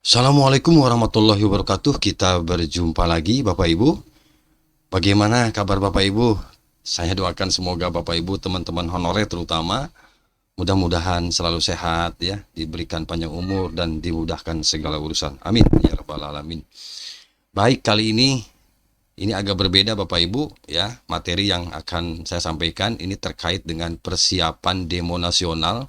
Assalamualaikum warahmatullahi wabarakatuh. Kita berjumpa lagi Bapak Ibu. Bagaimana kabar Bapak Ibu? Saya doakan semoga Bapak Ibu, teman-teman honorer terutama, mudah-mudahan selalu sehat ya, diberikan panjang umur dan dimudahkan segala urusan. Amin ya rabbal alamin. Baik, kali ini agak berbeda Bapak Ibu ya. Materi yang akan saya sampaikan ini terkait dengan persiapan demo nasional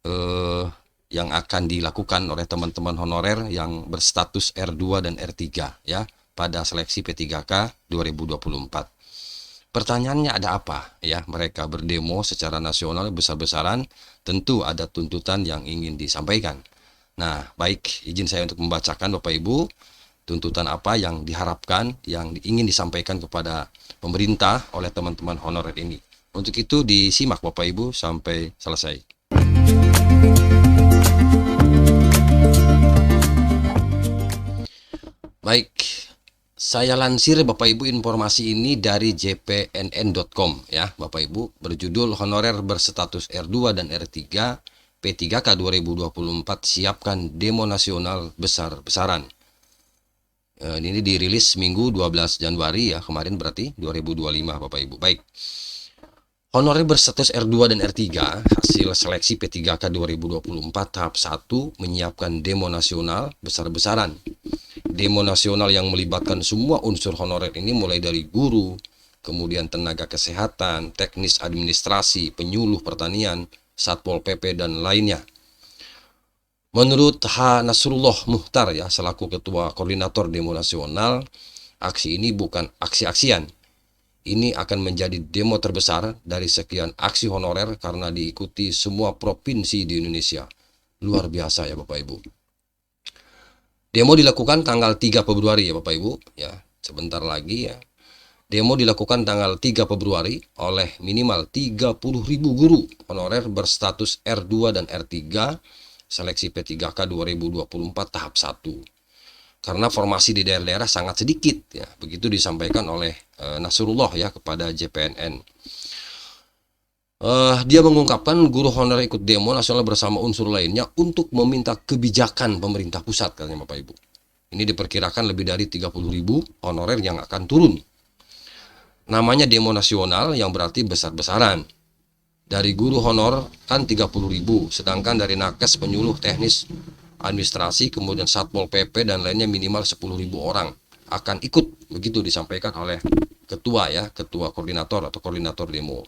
eh, yang akan dilakukan oleh teman-teman honorer yang berstatus R2 dan R3 ya pada seleksi P3K 2024. Pertanyaannya ada apa ya? Mereka berdemo secara nasional besar-besaran, tentu ada tuntutan yang ingin disampaikan. Nah, baik, izin saya untuk membacakan Bapak Ibu, tuntutan apa yang diharapkan, yang ingin disampaikan kepada pemerintah oleh teman-teman honorer ini. Untuk itu disimak Bapak Ibu sampai selesai. Baik, saya lansir Bapak Ibu informasi ini dari jpnn.com ya Bapak Ibu, berjudul honorer berstatus R2 dan R3 P3K 2024 siapkan demo nasional besar-besaran. Ini dirilis Minggu 12 Januari ya, kemarin berarti 2025 Bapak Ibu. Baik. Honorer berstatus R2 dan R3 hasil seleksi P3K 2024 tahap 1 menyiapkan demo nasional besar-besaran. Demo nasional yang melibatkan semua unsur honorer ini mulai dari guru, kemudian tenaga kesehatan, teknis administrasi, penyuluh pertanian, Satpol PP, dan lainnya. Menurut H. Nasrullah Muhtar ya, selaku Ketua Koordinator Demo Nasional, aksi ini bukan aksi-aksian. Ini akan menjadi demo terbesar dari sekian aksi honorer karena diikuti semua provinsi di Indonesia. Luar biasa ya Bapak Ibu. Demo dilakukan tanggal 3 Februari ya Bapak Ibu, ya. Sebentar lagi ya. Demo dilakukan tanggal 3 Februari oleh minimal 30.000 guru honorer berstatus R2 dan R3 seleksi P3K 2024 tahap 1. Karena formasi di daerah-daerah sangat sedikit ya. Begitu disampaikan oleh Nasrullah ya kepada JPNN. Dia mengungkapkan guru honorer ikut demo nasional bersama unsur lainnya untuk meminta kebijakan pemerintah pusat, katanya Bapak Ibu. Ini diperkirakan lebih dari 30.000 honorer yang akan turun. Namanya demo nasional yang berarti besar-besaran. Dari guru honor kan 30.000, sedangkan dari nakes, penyuluh, teknis, administrasi, kemudian Satpol PP dan lainnya minimal 10.000 orang akan ikut. Begitu disampaikan oleh ketua ya, ketua koordinator atau koordinator demo.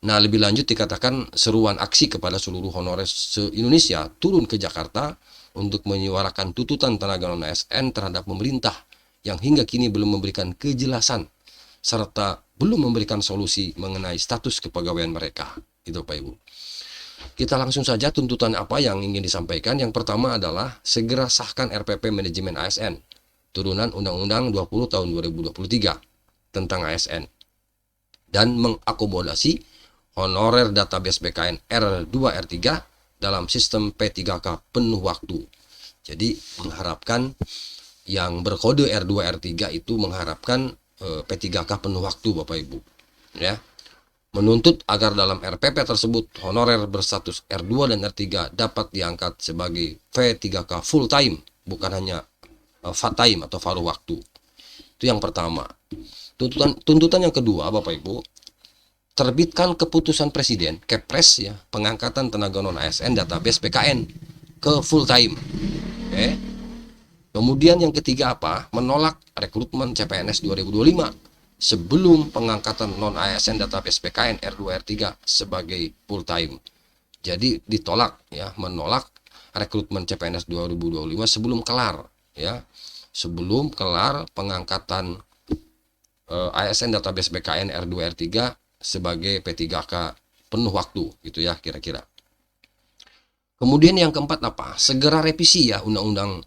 Nah, lebih lanjut dikatakan seruan aksi kepada seluruh honorer se-Indonesia turun ke Jakarta untuk menyuarakan tuntutan tenaga non-ASN terhadap pemerintah yang hingga kini belum memberikan kejelasan serta belum memberikan solusi mengenai status kepegawaian mereka. Itu Pak Ibu. Kita langsung saja tuntutan apa yang ingin disampaikan. Yang pertama adalah segera sahkan RPP Manajemen ASN, turunan Undang-Undang 20 tahun 2023 tentang ASN, dan mengakomodasi honorer database BKN R2 R3 dalam sistem P3K penuh waktu. Jadi mengharapkan yang berkode R2 R3 itu mengharapkan P3K penuh waktu Bapak Ibu. Ya. Menuntut agar dalam RPP tersebut honorer berstatus R2 dan R3 dapat diangkat sebagai P3K full time, bukan hanya part time atau paruh waktu. Itu yang pertama. Tuntutan yang kedua Bapak Ibu, terbitkan keputusan Presiden Kepres ya, pengangkatan tenaga non ASN database PKN ke full time. Oke. Kemudian yang ketiga apa? Menolak rekrutmen CPNS 2025 sebelum pengangkatan non ASN database PKN R2 R3 sebagai full time. Jadi ditolak ya, menolak rekrutmen CPNS 2025 sebelum kelar ya. Sebelum kelar pengangkatan ASN database PKN R2 R3 sebagai P3K penuh waktu gitu ya kira-kira. Kemudian yang keempat apa? Segera revisi ya Undang-Undang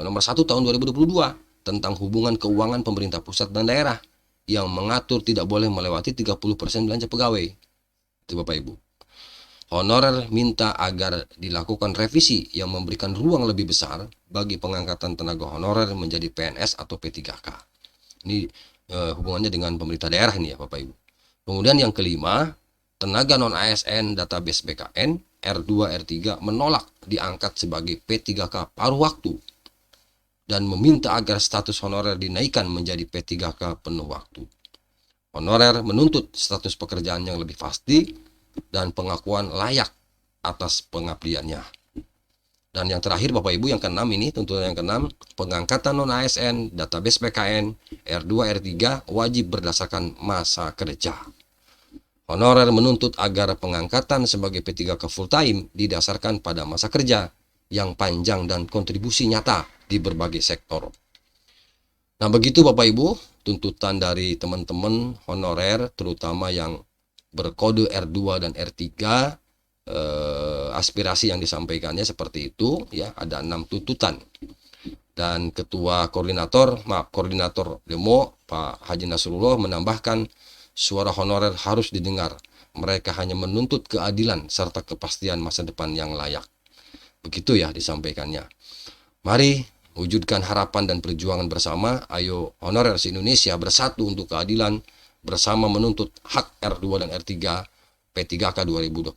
nomor 1 tahun 2022 tentang hubungan keuangan pemerintah pusat dan daerah yang mengatur tidak boleh melewati 30% belanja pegawai. Itu Bapak Ibu. Honorer minta agar dilakukan revisi yang memberikan ruang lebih besar bagi pengangkatan tenaga honorer menjadi PNS atau P3K. Ini hubungannya dengan pemerintah daerah ini ya Bapak Ibu. Kemudian yang kelima, tenaga non-ASN database BKN R2, R3 menolak diangkat sebagai P3K paruh waktu dan meminta agar status honorer dinaikkan menjadi P3K penuh waktu. Honorer menuntut status pekerjaan yang lebih pasti dan pengakuan layak atas pengabdiannya. Dan yang terakhir Bapak Ibu, yang keenam ini, tuntutan yang keenam, pengangkatan non-ASN, database PKN, R2, R3 wajib berdasarkan masa kerja. Honorer menuntut agar pengangkatan sebagai P3K full time didasarkan pada masa kerja yang panjang dan kontribusi nyata di berbagai sektor. Nah, begitu Bapak Ibu, tuntutan dari teman-teman honorer, terutama yang berkode R2 dan R3, aspirasi yang disampaikannya seperti itu ya. Ada 6 tuntutan, dan ketua koordinator demo Pak Haji Nasrullah menambahkan suara honorer harus didengar, mereka hanya menuntut keadilan serta kepastian masa depan yang layak. Begitu ya disampaikannya. Mari wujudkan harapan dan perjuangan bersama. Ayo honorer se-Indonesia bersatu untuk keadilan, bersama menuntut hak R2 dan R3 P3K 2024.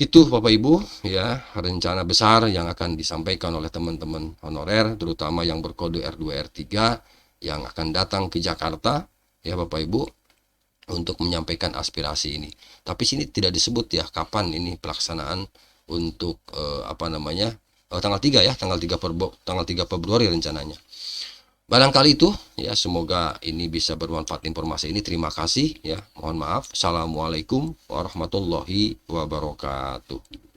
Itu Bapak Ibu ya, rencana besar yang akan disampaikan oleh teman-teman honorer, terutama yang berkode R2 R3 yang akan datang ke Jakarta ya Bapak Ibu, untuk menyampaikan aspirasi ini. Tapi sini tidak disebut ya kapan ini pelaksanaan untuk tanggal 3 ya, tanggal 3 Februari rencananya. Barangkali itu ya, semoga ini bisa bermanfaat informasi ini. Terima kasih ya. Mohon maaf. Assalamualaikum warahmatullahi wabarakatuh.